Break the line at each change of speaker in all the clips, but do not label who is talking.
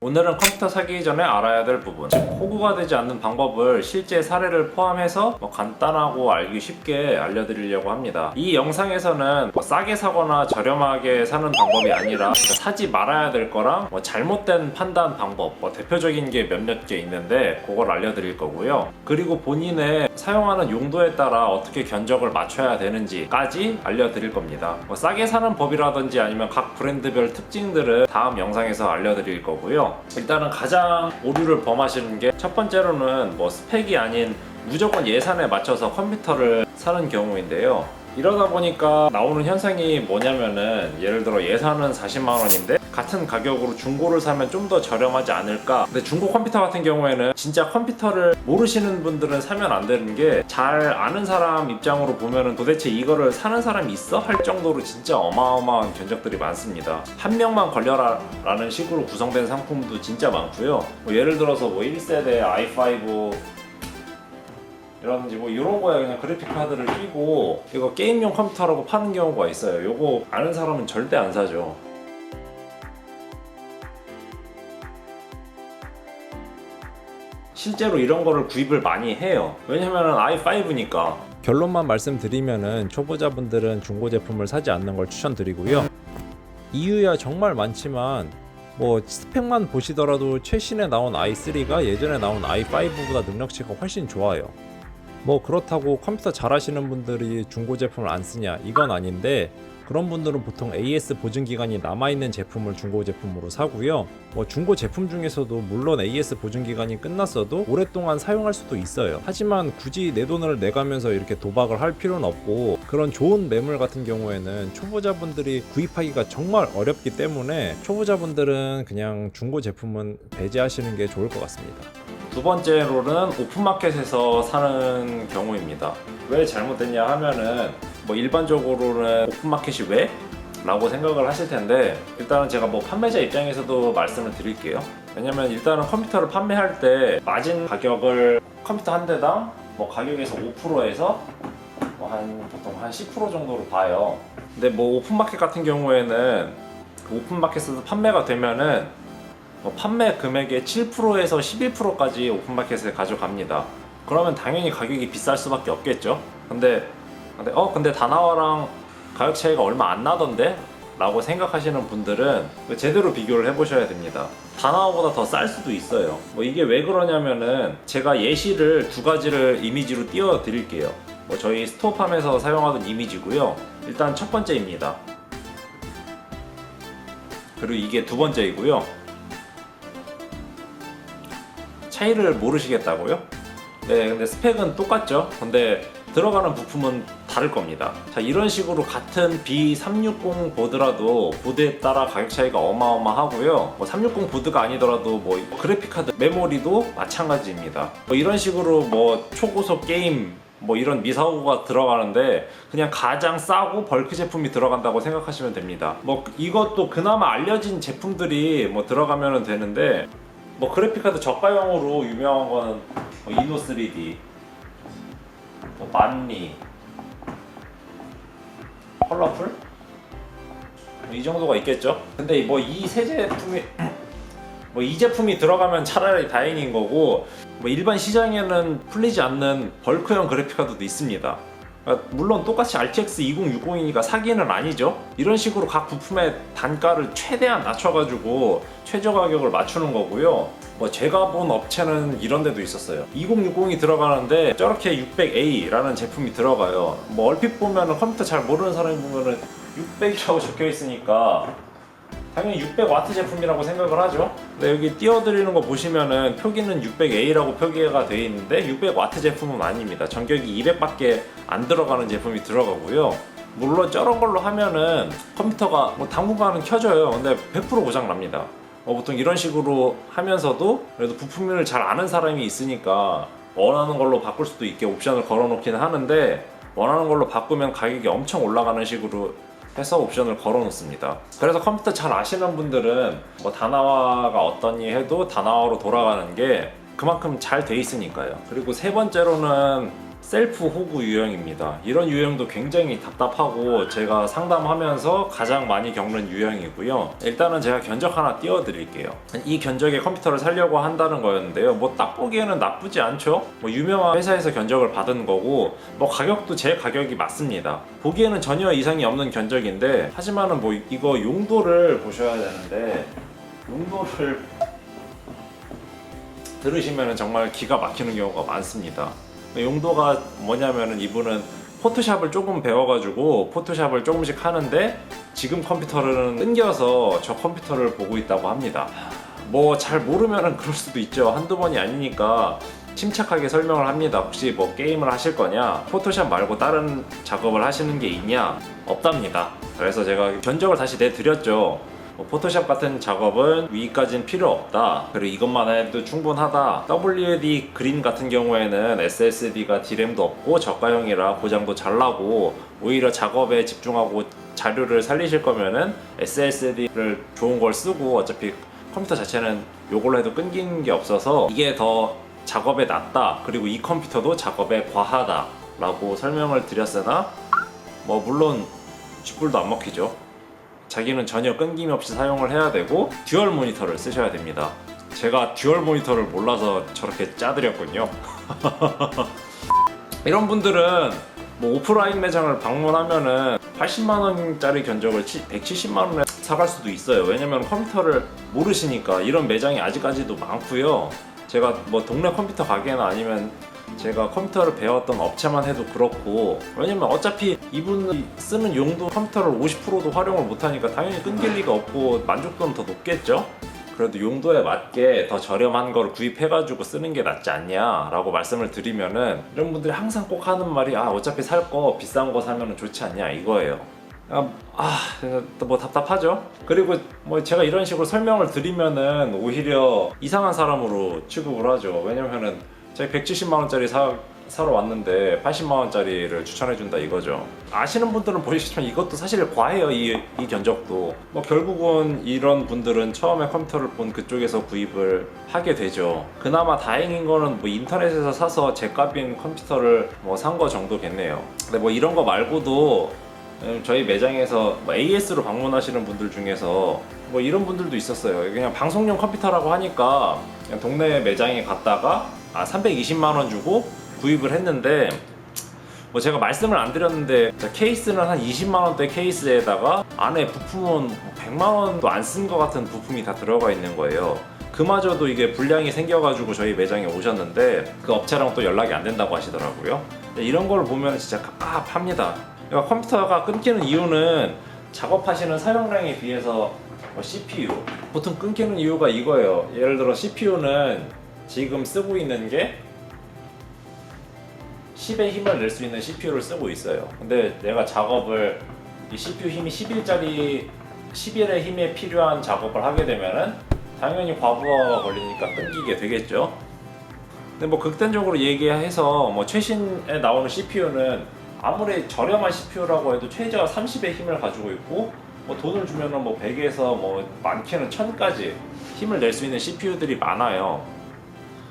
오늘은 컴퓨터 사기 전에 알아야 될 부분, 즉 호구가 되지 않는 방법을 실제 사례를 포함해서 간단하고 알기 쉽게 알려드리려고 합니다. 이 영상에서는 싸게 사거나 저렴하게 사는 방법이 아니라 사지 말아야 될 거랑 잘못된 판단 방법, 대표적인 게 몇몇 개 있는데 그걸 알려드릴 거고요. 그리고 본인의 사용하는 용도에 따라 어떻게 견적을 맞춰야 되는지까지 알려드릴 겁니다. 싸게 사는 법이라든지 아니면 각 브랜드별 특징들은 다음 영상에서 알려드릴 거고요. 일단은 가장 오류를 범하시는 게 첫 번째로는 스펙이 아닌 무조건 예산에 맞춰서 컴퓨터를 사는 경우인데요. 이러다 보니까 나오는 현상이 뭐냐면은, 예를 들어 예산은 40만 원인데 같은 가격으로 중고를 사면 좀 더 저렴하지 않을까. 근데 중고 컴퓨터 같은 경우에는 진짜 컴퓨터를 모르시는 분들은 사면 안 되는 게, 잘 아는 사람 입장으로 보면은 도대체 이거를 사는 사람이 있어? 할 정도로 진짜 어마어마한 견적들이 많습니다. 한 명만 걸려라 라는 식으로 구성된 상품도 진짜 많고요. 예를 들어서 1세대 i5 이라든지 이런 거에 그냥 그래픽 카드를 끼고 이거 게임용 컴퓨터라고 파는 경우가 있어요. 요거 아는 사람은 절대 안 사죠. 실제로 이런 거를 구입을 많이 해요. 왜냐면은 i5니까.
결론만 말씀드리면은 초보자분들은 중고 제품을 사지 않는 걸 추천드리고요. 이유야 정말 많지만 스펙만 보시더라도 최신에 나온 i3가 예전에 나온 i5보다 능력치가 훨씬 좋아요. 그렇다고 컴퓨터 잘하시는 분들이 중고 제품을 안 쓰냐, 이건 아닌데, 그런 분들은 보통 AS 보증 기간이 남아있는 제품을 중고 제품으로 사고요. 중고 제품 중에서도 물론 AS 보증 기간이 끝났어도 오랫동안 사용할 수도 있어요. 하지만 굳이 내 돈을 내가면서 이렇게 도박을 할 필요는 없고, 그런 좋은 매물 같은 경우에는 초보자분들이 구입하기가 정말 어렵기 때문에 초보자분들은 그냥 중고 제품은 배제하시는 게 좋을 것 같습니다.
두 번째로는 오픈마켓에서 사는 경우입니다. 왜 잘못됐냐 하면은, 일반적으로는 오픈마켓이 왜? 라고 생각을 하실 텐데, 일단은 제가 판매자 입장에서도 말씀을 드릴게요. 왜냐면 일단은 컴퓨터를 판매할 때 마진 가격을 컴퓨터 한 대당 가격에서 5%에서 보통 한 10% 정도로 봐요. 근데 오픈마켓 같은 경우에는 오픈마켓에서 판매가 되면은 판매 금액의 7%에서 11%까지 오픈마켓에 가져갑니다. 그러면 당연히 가격이 비쌀 수밖에 없겠죠. 근데 다나와랑 가격 차이가 얼마 안 나던데? 라고 생각하시는 분들은 제대로 비교를 해보셔야 됩니다. 다나와보다 더 쌀 수도 있어요. 이게 왜 그러냐면은, 제가 예시를 두 가지를 이미지로 띄워 드릴게요. 저희 스토어팜에서 사용하던 이미지고요. 일단 첫 번째입니다. 그리고 이게 두 번째이고요. 차이를 모르시겠다고요? 네, 근데 스펙은 똑같죠? 근데 들어가는 부품은 다를 겁니다. 자, 이런 식으로 같은 B360 보드라도 보드에 따라 가격 차이가 어마어마하고요. 360 보드가 아니더라도 그래픽카드 메모리도 마찬가지입니다. 이런 식으로 초고속 게임 이런 미사오가 들어가는데, 그냥 가장 싸고 벌크 제품이 들어간다고 생각하시면 됩니다. 이것도 그나마 알려진 제품들이 들어가면 되는데, 그래픽카드 저가형으로 유명한 거는 이노3D, 만리, 컬러풀? 이 정도가 있겠죠? 근데 이 세 제품이 이 제품이 들어가면 차라리 다행인 거고, 일반 시장에는 풀리지 않는 벌크형 그래픽카드도 있습니다. 물론 똑같이 RTX 2060이니까 사기는 아니죠. 이런 식으로 각 부품의 단가를 최대한 낮춰가지고 최저 가격을 맞추는 거고요. 제가 본 업체는 이런 데도 있었어요. 2060이 들어가는데 저렇게 600A라는 제품이 들어가요. 얼핏 보면은, 컴퓨터 잘 모르는 사람이 보면은 600이라고 적혀 있으니까 당연히 600W 제품이라고 생각을 하죠. 근데 여기 띄워드리는 거 보시면은 표기는 600A라고 표기가 되어 있는데 600W 제품은 아닙니다. 전격이 200밖에 안 들어가는 제품이 들어가고요. 물론 저런 걸로 하면은 컴퓨터가 당분간은 켜져요. 근데 100% 고장 납니다. 보통 이런 식으로 하면서도 그래도 부품을 잘 아는 사람이 있으니까 원하는 걸로 바꿀 수도 있게 옵션을 걸어 놓기는 하는데, 원하는 걸로 바꾸면 가격이 엄청 올라가는 식으로 해서 옵션을 걸어 놓습니다. 그래서 컴퓨터 잘 아시는 분들은 다나와가 어떠니 해도 다나와로 돌아가는 게 그만큼 잘 돼 있으니까요. 그리고 세 번째로는 셀프 호구 유형입니다. 이런 유형도 굉장히 답답하고 제가 상담하면서 가장 많이 겪는 유형이고요. 일단은 제가 견적 하나 띄워드릴게요. 이 견적에 컴퓨터를 사려고 한다는 거였는데요. 뭐 딱 보기에는 나쁘지 않죠? 뭐 유명한 회사에서 견적을 받은 거고 뭐 가격도 제 가격이 맞습니다. 보기에는 전혀 이상이 없는 견적인데 하지만은 뭐 이거 용도를 보셔야 되는데 용도를 들으시면은 정말 기가 막히는 경우가 많습니다. 용도가 뭐냐면은 이분은 포토샵을 조금 배워가지고 포토샵을 조금씩 하는데 지금 컴퓨터는 끊겨서 저 컴퓨터를 보고 있다고 합니다. 뭐 잘 모르면은 그럴 수도 있죠. 한두 번이 아니니까 침착하게 설명을 합니다. 혹시 뭐 게임을 하실 거냐? 포토샵 말고 다른 작업을 하시는 게 있냐? 없답니다. 그래서 제가 견적을 다시 내드렸죠. 포토샵 같은 작업은 위까지는 필요 없다. 그리고 이것만 해도 충분하다. WD 그린 같은 경우에는 SSD가 D램도 없고 저가형이라 고장도 잘 나고 오히려 작업에 집중하고 자료를 살리실 거면은 SSD를 좋은 걸 쓰고 어차피 컴퓨터 자체는 요걸로 해도 끊기는 게 없어서 이게 더 작업에 낫다. 그리고 이 컴퓨터도 작업에 과하다 라고 설명을 드렸으나 뭐 물론 쥐뿔도 안 먹히죠. 자기는 전혀 끊김 없이 사용을 해야 되고 듀얼 모니터를 쓰셔야 됩니다. 제가 듀얼 모니터를 몰라서 저렇게 짜드렸군요. 이런 분들은 뭐 오프라인 매장을 방문하면은 80만원짜리 견적을 170만원에 사갈 수도 있어요. 왜냐면 컴퓨터를 모르시니까. 이런 매장이 아직까지도 많고요. 제가 뭐 동네 컴퓨터 가게나 아니면 제가 컴퓨터를 배웠던 업체만 해도 그렇고, 왜냐면 어차피 이분이 쓰는 용도 컴퓨터를 50%도 활용을 못하니까 당연히 끊길 리가 없고 만족도는 더 높겠죠? 그래도 용도에 맞게 더 저렴한 걸 구입해가지고 쓰는 게 낫지 않냐 라고 말씀을 드리면은 이런 분들이 항상 꼭 하는 말이 어차피 살 거 비싼 거 사면 좋지 않냐 이거예요. 뭐 답답하죠. 그리고 뭐 제가 이런 식으로 설명을 드리면은 오히려 이상한 사람으로 취급을 하죠. 왜냐면은 제가 170만원짜리 사러 왔는데 80만원짜리를 추천해준다 이거죠. 아시는 분들은 보시겠지만 이것도 사실 과해요. 이 견적도. 뭐 결국은 이런 분들은 처음에 컴퓨터를 본 그쪽에서 구입을 하게 되죠. 그나마 다행인 거는 뭐 인터넷에서 사서 제값인 컴퓨터를 뭐 산 거 정도겠네요. 근데 뭐 이런 거 말고도 저희 매장에서 뭐 AS로 방문하시는 분들 중에서 뭐 이런 분들도 있었어요. 그냥 방송용 컴퓨터라고 하니까 그냥 동네 매장에 갔다가 320만원 주고 구입을 했는데 뭐 제가 말씀을 안 드렸는데 케이스는 한 20만원대 케이스에다가 안에 부품은 100만원도 안 쓴 것 같은 부품이 다 들어가 있는 거예요. 그마저도 이게 불량이 생겨가지고 저희 매장에 오셨는데 그 업체랑 또 연락이 안 된다고 하시더라고요. 이런 걸 보면 진짜 갑갑합니다. 그러니까 컴퓨터가 끊기는 이유는 작업하시는 사용량에 비해서 CPU 보통 끊기는 이유가 이거예요. 예를 들어 CPU는 지금 쓰고 있는 게 10의 힘을 낼 수 있는 CPU를 쓰고 있어요. 근데 내가 작업을 이 CPU 힘이 11짜리 11의 힘에 필요한 작업을 하게 되면은 당연히 과부하가 걸리니까 끊기게 되겠죠. 근데 뭐 극단적으로 얘기해서 뭐 최신에 나오는 CPU는 아무리 저렴한 CPU라고 해도 최저 30의 힘을 가지고 있고 뭐 돈을 주면은 뭐 100에서 뭐 많게는 1000까지 힘을 낼 수 있는 CPU들이 많아요.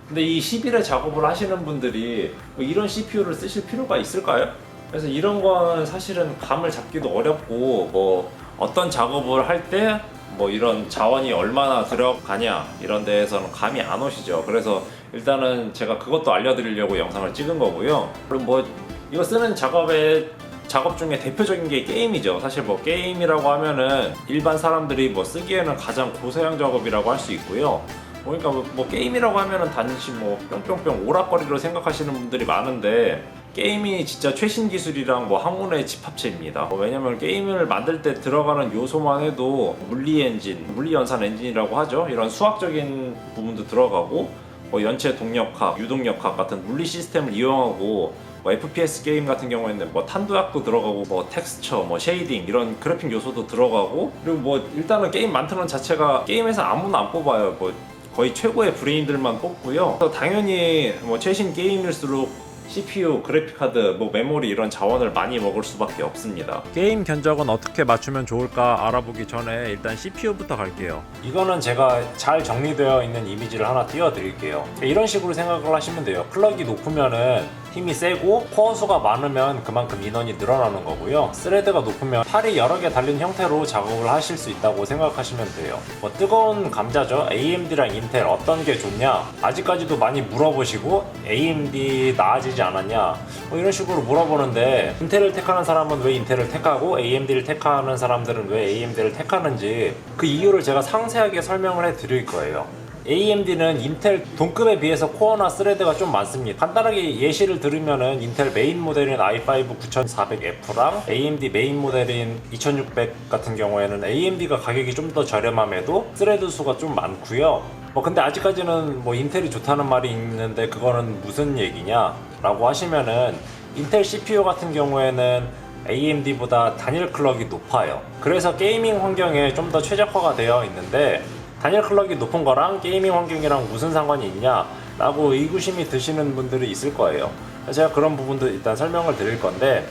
근데 이 11회 작업을 하시는 분들이 뭐 이런 CPU를 쓰실 필요가 있을까요? 그래서 이런 거는 사실은 감을 잡기도 어렵고 뭐 어떤 작업을 할 때 뭐 이런 자원이 얼마나 들어가냐 이런 데에서는 감이 안 오시죠. 그래서 일단은 제가 그것도 알려드리려고 영상을 찍은 거고요. 그리고 뭐 이거 쓰는 작업 중에 대표적인 게 게임이죠. 사실 뭐 게임이라고 하면은 일반 사람들이 뭐 쓰기에는 가장 고사양 작업이라고 할 수 있고요. 그러니까 뭐 게임이라고 하면은 단지 뭐 뿅뿅뿅 오락거리로 생각하시는 분들이 많은데 게임이 진짜 최신 기술이랑 뭐 학문의 집합체입니다. 왜냐면 게임을 만들 때 들어가는 요소만 해도 물리 엔진, 물리 연산 엔진이라고 하죠. 이런 수학적인 부분도 들어가고 뭐 연체 동력학, 유동력학 같은 물리 시스템을 이용하고 뭐 FPS 게임 같은 경우에는 뭐 탄도약도 들어가고 뭐 텍스처, 뭐 쉐이딩 이런 그래픽 요소도 들어가고 그리고 뭐 일단은 게임 만드는 자체가 게임에서 아무나 안 뽑아요. 뭐 거의 최고의 브레인들만 뽑고요. 당연히 뭐 최신 게임일수록 CPU, 그래픽카드, 뭐 메모리 이런 자원을 많이 먹을 수밖에 없습니다.
게임 견적은 어떻게 맞추면 좋을까 알아보기 전에 일단 CPU부터 갈게요.
이거는 제가 잘 정리되어 있는 이미지를 하나 띄워드릴게요. 이런 식으로 생각을 하시면 돼요. 클럭이 높으면은
힘이 세고 코어 수가 많으면 그만큼 인원이 늘어나는 거고요. 스레드가 높으면 팔이 여러 개 달린 형태로 작업을 하실 수 있다고 생각하시면 돼요. 뭐 뜨거운 감자죠. AMD랑 인텔 어떤 게 좋냐? 아직까지도 많이 물어보시고 AMD 나아지지 않았냐? 뭐 이런 식으로 물어보는데 인텔을 택하는 사람은 왜 인텔을 택하고 AMD를 택하는 사람들은 왜 AMD를 택하는지 그 이유를 제가 상세하게 설명을 해 드릴 거예요. AMD는 인텔 동급에 비해서 코어나 스레드가 좀 많습니다. 간단하게 예시를 들으면은 인텔 메인 모델인 i5 9400F랑 AMD 메인 모델인 2600 같은 경우에는 AMD가 가격이 좀 더 저렴함에도 스레드 수가 좀 많고요. 근데 아직까지는 뭐 인텔이 좋다는 말이 있는데 그거는 무슨 얘기냐 라고 하시면은 인텔 CPU 같은 경우에는 AMD보다 단일 클럭이 높아요. 그래서 게이밍 환경에 좀 더 최적화가 되어 있는데 단일 클럭이 높은 거랑 게이밍 환경이랑 무슨 상관이 있냐 라고 의구심이 드시는 분들이 있을 거예요. 제가 그런 부분도 일단 설명을 드릴 건데,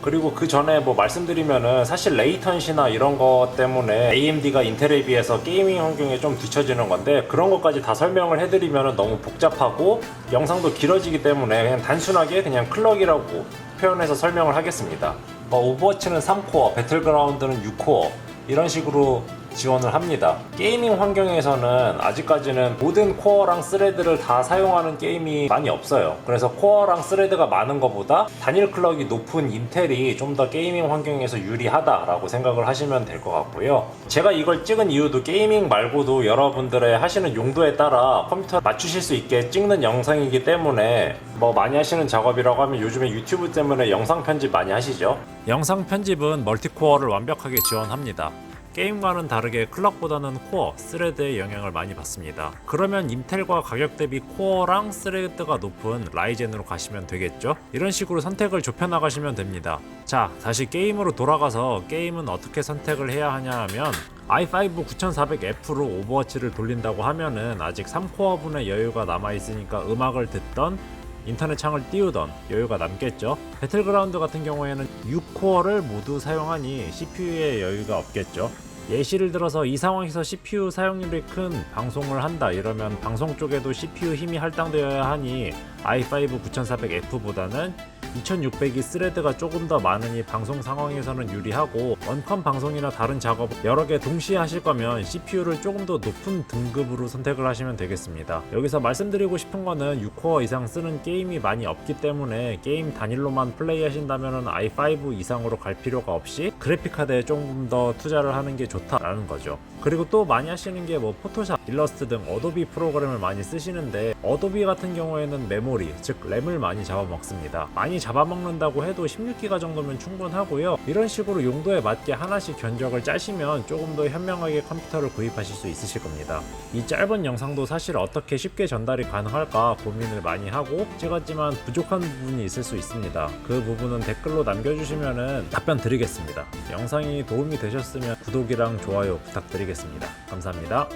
그리고 그 전에 뭐 말씀드리면은 사실 레이턴시나 이런 것 때문에 AMD가 인텔에 비해서 게이밍 환경에 좀 뒤처지는 건데, 그런 것까지 다 설명을 해드리면은 너무 복잡하고 영상도 길어지기 때문에 그냥 단순하게 그냥 클럭이라고 표현해서 설명을 하겠습니다. 오버워치는 3코어, 배틀그라운드는 6코어 이런 식으로 지원을 합니다. 게이밍 환경에서는 아직까지는 모든 코어랑 스레드를 다 사용하는 게임이 많이 없어요. 그래서 코어랑 스레드가 많은 것보다 단일 클럭이 높은 인텔이 좀 더 게이밍 환경에서 유리하다라고 생각을 하시면 될 것 같고요. 제가 이걸 찍은 이유도 게이밍 말고도 여러분들의 하시는 용도에 따라 컴퓨터 맞추실 수 있게 찍는 영상이기 때문에 뭐 많이 하시는 작업이라고 하면 요즘에 유튜브 때문에 영상 편집 많이 하시죠? 영상 편집은 멀티코어를 완벽하게 지원합니다. 게임과는 다르게 클럭보다는 코어, 스레드의 영향을 많이 받습니다. 그러면 인텔과 가격 대비 코어랑 스레드가 높은 라이젠으로 가시면 되겠죠? 이런 식으로 선택을 좁혀나가시면 됩니다. 자, 다시 게임으로 돌아가서 게임은 어떻게 선택을 해야 하냐 하면 i5 9400F로 오버워치를 돌린다고 하면은 아직 3코어분의 여유가 남아있으니까 음악을 듣던 인터넷 창을 띄우던 여유가 남겠죠. 배틀그라운드 같은 경우에는 6코어를 모두 사용하니 CPU에 여유가 없겠죠. 예시를 들어서 이 상황에서 CPU 사용률이 큰 방송을 한다 이러면 방송 쪽에도 CPU 힘이 할당되어야 하니 i5 9400F보다는 2600이 스레드가 조금 더 많으니 방송 상황에서는 유리하고, 원컴 방송이나 다른 작업 여러 개 동시에 하실 거면 CPU를 조금 더 높은 등급으로 선택을 하시면 되겠습니다. 여기서 말씀드리고 싶은 거는 6코어 이상 쓰는 게임이 많이 없기 때문에 게임 단일로만 플레이 하신다면 i5 이상으로 갈 필요가 없이 그래픽카드에 조금 더 투자를 하는 게 좋다라는 거죠. 그리고 또 많이 하시는 게 뭐 포토샵, 일러스트 등 어도비 프로그램을 많이 쓰시는데, 어도비 같은 경우에는 메모리, 즉 램을 많이 잡아먹습니다. 많이 잡아먹는다고 해도 16기가 정도면 충분하고요. 이런 식으로 용도에 맞게 하나씩 견적을 짜시면 조금 더 현명하게 컴퓨터를 구입하실 수 있으실 겁니다. 이 짧은 영상도 사실 어떻게 쉽게 전달이 가능할까 고민을 많이 하고 찍었지만 부족한 부분이 있을 수 있습니다. 그 부분은 댓글로 남겨주시면 답변 드리겠습니다. 영상이 도움이 되셨으면 구독이랑 좋아요 부탁드리겠습니다. 감사합니다.